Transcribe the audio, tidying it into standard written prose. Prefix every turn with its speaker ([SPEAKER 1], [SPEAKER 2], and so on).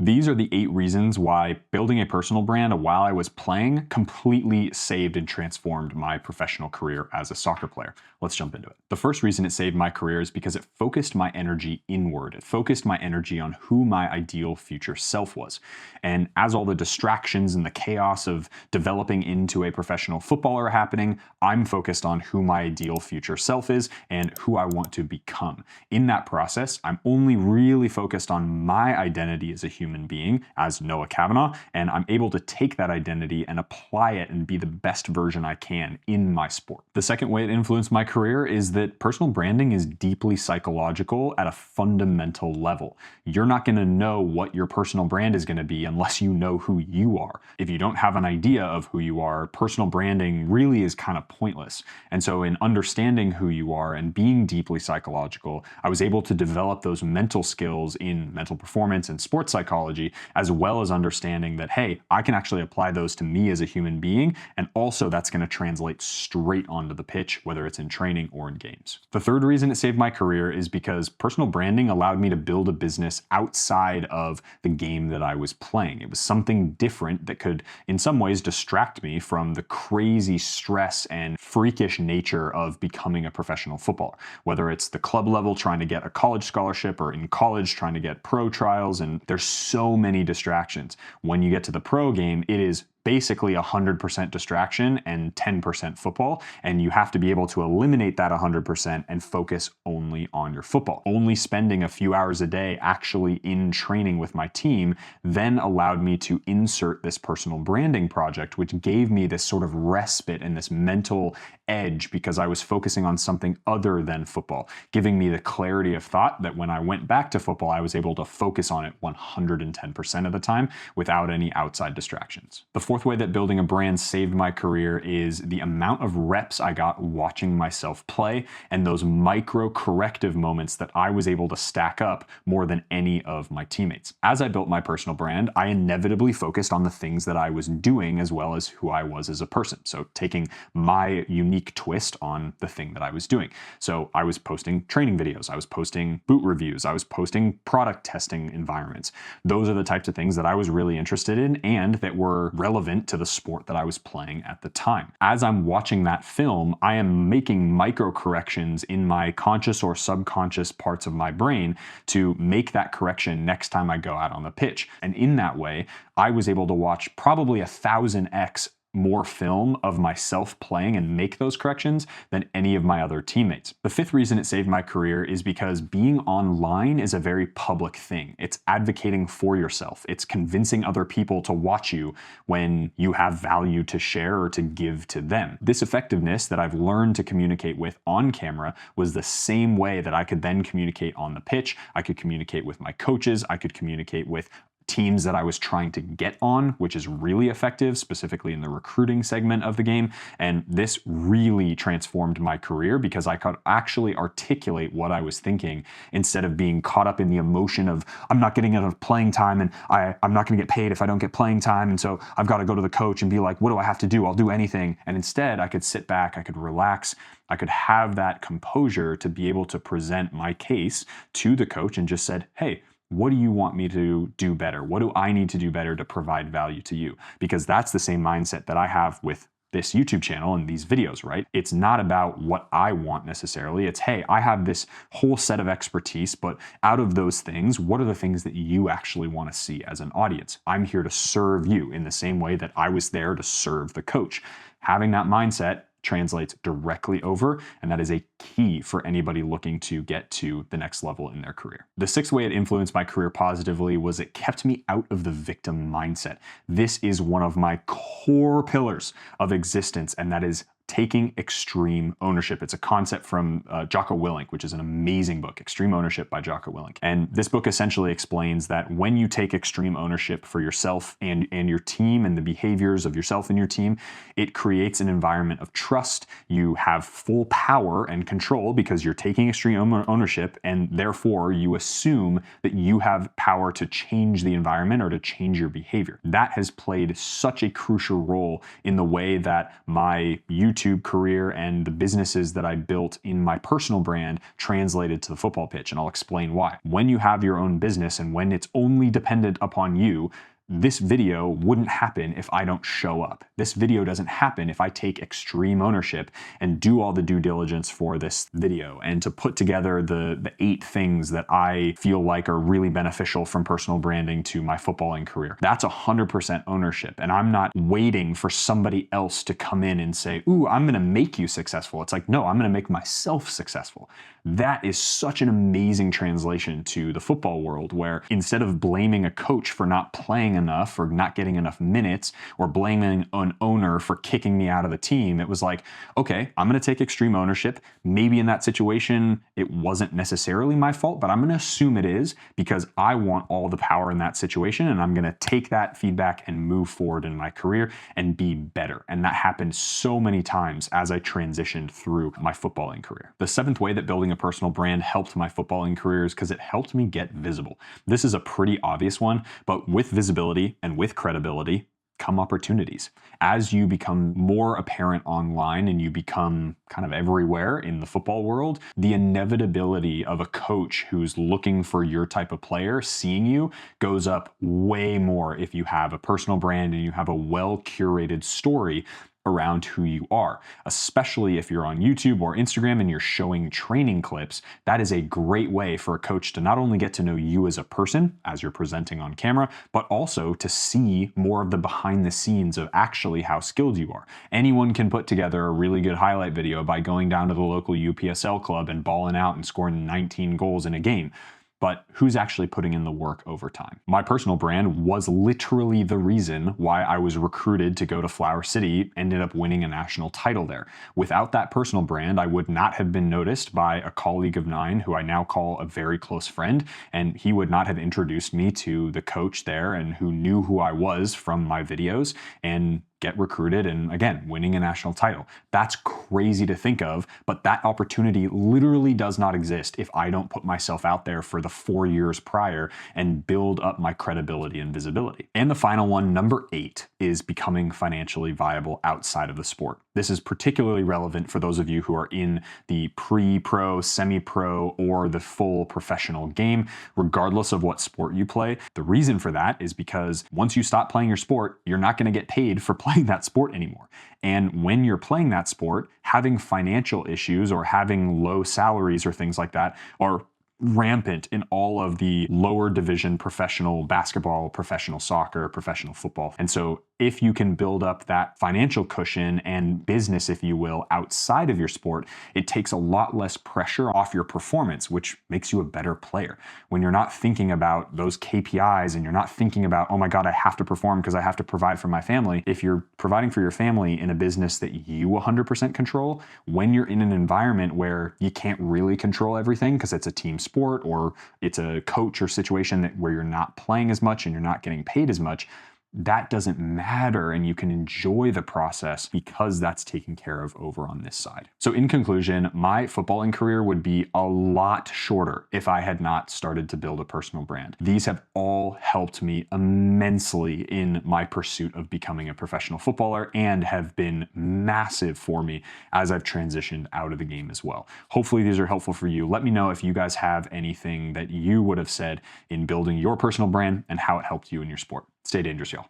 [SPEAKER 1] These are the 8 reasons why building a personal brand while I was playing completely saved and transformed my professional career as a soccer player. Let's jump into it. The first reason it saved my career is because it focused my energy inward. It focused my energy on who my ideal future self was. And as all the distractions and the chaos of developing into a professional footballer are happening, I'm focused on who my ideal future self is and who I want to become. In that process, I'm only really focused on my identity as a human being, as Noah Kavanaugh, and I'm able to take that identity and apply it and be the best version I can in my sport. The second way it influenced my career is that personal branding is deeply psychological at a fundamental level. You're not going to know what your personal brand is going to be unless you know who you are. If you don't have an idea of who you are, personal branding really is kind of pointless. And so in understanding who you are and being deeply psychological, I was able to develop those mental skills in mental performance and sports psychology, as well as understanding that, hey, I can actually apply those to me as a human being, and also that's going to translate straight onto the pitch, whether it's in training or in games. The third reason it saved my career is because personal branding allowed me to build a business outside of the game that I was playing. It was something different that could, in some ways, distract me from the crazy stress and freakish nature of becoming a professional footballer. Whether it's the club level trying to get a college scholarship or in college trying to get pro trials, and there's so many distractions. When you get to the pro game, it is basically 100% distraction and 10% football, and you have to be able to eliminate that 100% and focus only on your football. Only spending a few hours a day actually in training with my team then allowed me to insert this personal branding project, which gave me this sort of respite and this mental edge because I was focusing on something other than football, giving me the clarity of thought that when I went back to football, I was able to focus on it 110% of the time without any outside distractions. The fourth way that building a brand saved my career is the amount of reps I got watching myself play and those micro corrective moments that I was able to stack up more than any of my teammates. As I built my personal brand, I inevitably focused on the things that I was doing as well as who I was as a person. So taking my unique twist on the thing that I was doing. So I was posting training videos, I was posting boot reviews, I was posting product testing environments. Those are the types of things that I was really interested in and that were relevant to the sport that I was playing at the time. As I'm watching that film, I am making micro corrections in my conscious or subconscious parts of my brain to make that correction next time I go out on the pitch. And in that way, I was able to watch probably 1000x more film of myself playing and make those corrections than any of my other teammates. The fifth reason it saved my career is because being online is a very public thing. It's advocating for yourself. It's convincing other people to watch you when you have value to share or to give to them. This effectiveness that I've learned to communicate with on camera was the same way that I could then communicate on the pitch. I could communicate with my coaches. I could communicate with teams that I was trying to get on, which is really effective, specifically in the recruiting segment of the game. And this really transformed my career because I could actually articulate what I was thinking instead of being caught up in the emotion of, I'm not getting enough playing time and I'm not going to get paid if I don't get playing time. And so I've got to go to the coach and be like, what do I have to do? I'll do anything. And instead I could sit back, I could relax, I could have that composure to be able to present my case to the coach and just said, hey, what do you want me to do better? What do I need to do better to provide value to you? Because that's the same mindset that I have with this YouTube channel and these videos, right? It's not about what I want necessarily. It's, hey, I have this whole set of expertise, but out of those things, what are the things that you actually want to see as an audience? I'm here to serve you in the same way that I was there to serve the coach. Having that mindset translates directly over, and that is a key for anybody looking to get to the next level in their career. The sixth way it influenced my career positively was it kept me out of the victim mindset. This is one of my core pillars of existence, and that is taking extreme ownership. It's a concept from Jocko Willink, which is an amazing book, Extreme Ownership by Jocko Willink. And this book essentially explains that when you take extreme ownership for yourself and your team and the behaviors of yourself and your team, it creates an environment of trust. You have full power and control because you're taking extreme ownership, and therefore you assume that you have power to change the environment or to change your behavior. That has played such a crucial role in the way that my YouTube YouTube career and the businesses that I built in my personal brand translated to the football pitch, and I'll explain why. When you have your own business and when it's only dependent upon you, this video wouldn't happen if I don't show up. This video doesn't happen if I take extreme ownership and do all the due diligence for this video and to put together the 8 things that I feel like are really beneficial from personal branding to my footballing career. That's 100% ownership. And I'm not waiting for somebody else to come in and say, ooh, I'm gonna make you successful. It's like, no, I'm gonna make myself successful. That is such an amazing translation to the football world, where instead of blaming a coach for not playing enough or not getting enough minutes, or blaming an owner for kicking me out of the team, it was like, okay, I'm going to take extreme ownership. Maybe in that situation, it wasn't necessarily my fault, but I'm going to assume it is because I want all the power in that situation. And I'm going to take that feedback and move forward in my career and be better. And that happened so many times as I transitioned through my footballing career. The 7th way that building a personal brand helped my footballing career is because it helped me get visible. This is a pretty obvious one, but with visibility and with credibility come opportunities. As you become more apparent online and you become kind of everywhere in the football world, the inevitability of a coach who's looking for your type of player seeing you goes up way more if you have a personal brand and you have a well-curated story around who you are, especially if you're on YouTube or Instagram and you're showing training clips. That is a great way for a coach to not only get to know you as a person as you're presenting on camera, but also to see more of the behind the scenes of actually how skilled you are. Anyone can put together a really good highlight video by going down to the local UPSL club and balling out and scoring 19 goals in a game. But who's actually putting in the work over time? My personal brand was literally the reason why I was recruited to go to Flower City, ended up winning a national title there. Without that personal brand, I would not have been noticed by a colleague of mine who I now call a very close friend, and he would not have introduced me to the coach there and who knew who I was from my videos and get recruited and, again, winning a national title. That's crazy to think of, but that opportunity literally does not exist if I don't put myself out there for the 4 years prior and build up my credibility and visibility. And the final one, number 8, is becoming financially viable outside of the sport. This is particularly relevant for those of you who are in the pre-pro, semi-pro, or the full professional game, regardless of what sport you play. The reason for that is because once you stop playing your sport, you're not going to get paid for playing that sport anymore. And when you're playing that sport, having financial issues or having low salaries or things like that are rampant in all of the lower division professional basketball, professional soccer, professional football. And so if you can build up that financial cushion and business, if you will, outside of your sport, it takes a lot less pressure off your performance, which makes you a better player. When you're not thinking about those KPIs and you're not thinking about, oh my God, I have to perform because I have to provide for my family. If you're providing for your family in a business that you 100% control, when you're in an environment where you can't really control everything because it's a team sport or it's a coach or situation where you're not playing as much and you're not getting paid as much, that doesn't matter, and you can enjoy the process because that's taken care of over on this side. So in conclusion, my footballing career would be a lot shorter if I had not started to build a personal brand. These have all helped me immensely in my pursuit of becoming a professional footballer and have been massive for me as I've transitioned out of the game as well. Hopefully these are helpful for you. Let me know if you guys have anything that you would have said in building your personal brand and how it helped you in your sport. Stay dangerous, y'all.